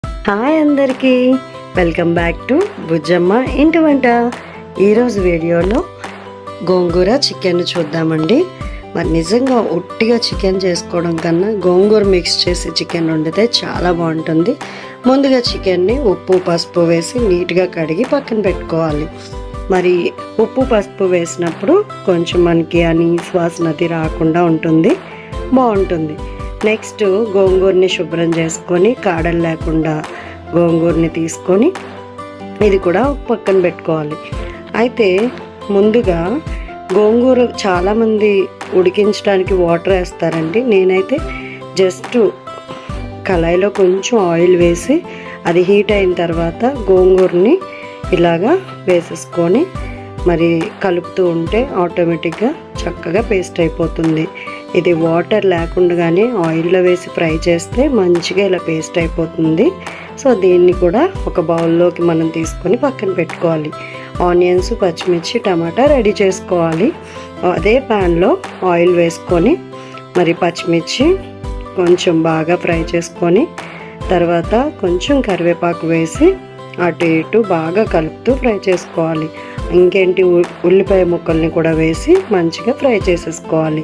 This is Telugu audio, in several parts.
హాయ్ అందరికీ, వెల్కమ్ బ్యాక్ టు బుజ్జమ్మ ఇంటి వంట. ఈరోజు వీడియోలో గోంగూర చికెన్ చూద్దామండి. మరి నిజంగా ఒట్టిగా చికెన్ చేసుకోవడం కన్నా గోంగూర మిక్స్ చేసి చికెన్ వండితే చాలా బాగుంటుంది. ముందుగా చికెన్ని ఉప్పు పసుపు వేసి నీట్గా కడిగి పక్కన పెట్టుకోవాలి. మరి ఉప్పు పసుపు వేసినప్పుడు కొంచెం మనకి ఆ నీసు వాసన అది రాకుండా ఉంటుంది, బాగుంటుంది. నెక్స్ట్ గోంగూరని శుభ్రం చేసుకొని కాడలు లేకుండా గోంగూరని తీసుకొని ఇది కూడా పక్కన పెట్టుకోవాలి. అయితే ముందుగా గోంగూర చాలామంది ఉడికించడానికి వాటర్ వేస్తారండి. నేనైతే జస్ట్ కళాయిలో కొంచెం ఆయిల్ వేసి అది హీట్ అయిన తర్వాత గోంగూరని ఇలాగా వేసేసుకొని మరి కలుపుతూ ఉంటే ఆటోమేటిక్గా చక్కగా పేస్ట్ అయిపోతుంది. ఇది వాటర్ లేకుండానే ఆయిల్లో వేసి ఫ్రై చేస్తే మంచిగా ఇలా పేస్ట్ అయిపోతుంది. సో దీన్ని కూడా ఒక బౌల్లోకి మనం తీసుకొని పక్కన పెట్టుకోవాలి. ఆనియన్స్, పచ్చిమిర్చి, టమాటా రెడీ చేసుకోవాలి. అదే ప్యాన్లో ఆయిల్ వేసుకొని మరి పచ్చిమిర్చి కొంచెం బాగా ఫ్రై చేసుకొని తర్వాత కొంచెం కరివేపాకు వేసి అటు ఇటు బాగా కలుపుతూ ఫ్రై చేసుకోవాలి. ఇంకేంటి ఉల్లిపాయ ముక్కల్ని కూడా వేసి మంచిగా ఫ్రై చేసేసుకోవాలి.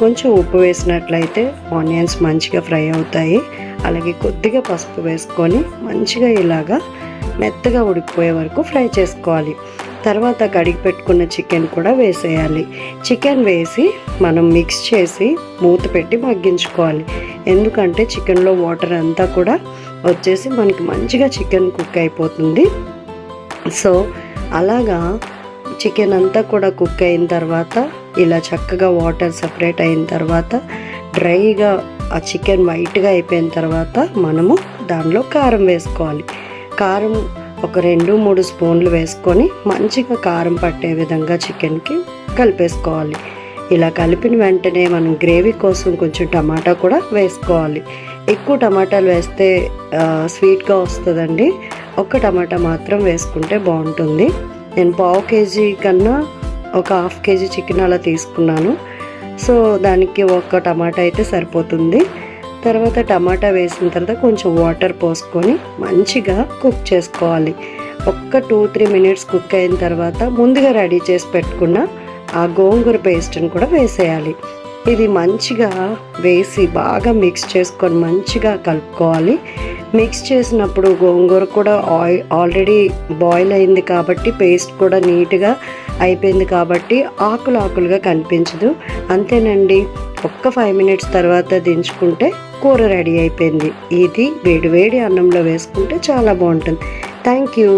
కొంచెం ఉప్పు వేసినట్లయితే ఆనియన్స్ మంచిగా ఫ్రై అవుతాయి. అలాగే కొద్దిగా పసుపు వేసుకొని మంచిగా ఇలాగా మెత్తగా ఉడికిపోయే వరకు ఫ్రై చేసుకోవాలి. తర్వాత కడిగి పెట్టుకున్న చికెన్ కూడా వేసేయాలి. చికెన్ వేసి మనం మిక్స్ చేసి మూత పెట్టి మగ్గించుకోవాలి. ఎందుకంటే చికెన్లో వాటర్ అంతా కూడా వచ్చేసి మనకి మంచిగా చికెన్ కుక్ అయిపోతుంది. సో అలాగా చికెన్ అంతా కూడా కుక్ అయిన తర్వాత ఇలా చక్కగా వాటర్ సపరేట్ అయిన తర్వాత డ్రైగా ఆ చికెన్ వైట్గా అయిపోయిన తర్వాత మనము దానిలో కారం వేసుకోవాలి. కారం ఒక 2-3 స్పూన్లు వేసుకొని మంచిగా కారం పట్టే విధంగా చికెన్కి కలిపేసుకోవాలి. ఇలా కలిపిన వెంటనే మనం గ్రేవీ కోసం కొంచెం టమాటా కూడా వేసుకోవాలి. ఎక్కువ టమాటాలు వేస్తే స్వీట్గా వస్తుందండి. ఒక టమాటా మాత్రం వేసుకుంటే బాగుంటుంది. నేను 1/2 కేజీ కన్నా ఒక 1/2 కేజీ చికెన్ అలా తీసుకున్నాను. సో దానికి ఒక టమాటా అయితే సరిపోతుంది. తర్వాత టమాటా వేసిన తర్వాత కొంచెం వాటర్ పోసుకొని మంచిగా కుక్ చేసుకోవాలి. ఒక్క 2-3 మినిట్స్ కుక్ అయిన తర్వాత ముందుగా రెడీ చేసి పెట్టుకున్న ఆ గోంగూర పేస్ట్ని కూడా వేసేయాలి. ఇది మంచిగా వేసి బాగా మిక్స్ చేసుకొని మంచిగా కలుపుకోవాలి. మిక్స్ చేసినప్పుడు గోంగూర కూడా ఆల్రెడీ బాయిల్ అయింది కాబట్టి పేస్ట్ కూడా నీట్గా అయిపోయింది కాబట్టి ఆకులుగా కనిపించదు. అంతేనండి, ఒక్క 5 మినిట్స్ తర్వాత దించుకుంటే కూర రెడీ అయిపోయింది. ఇది వేడి వేడి అన్నంలో వేసుకుంటే చాలా బాగుంటుంది. Thank you.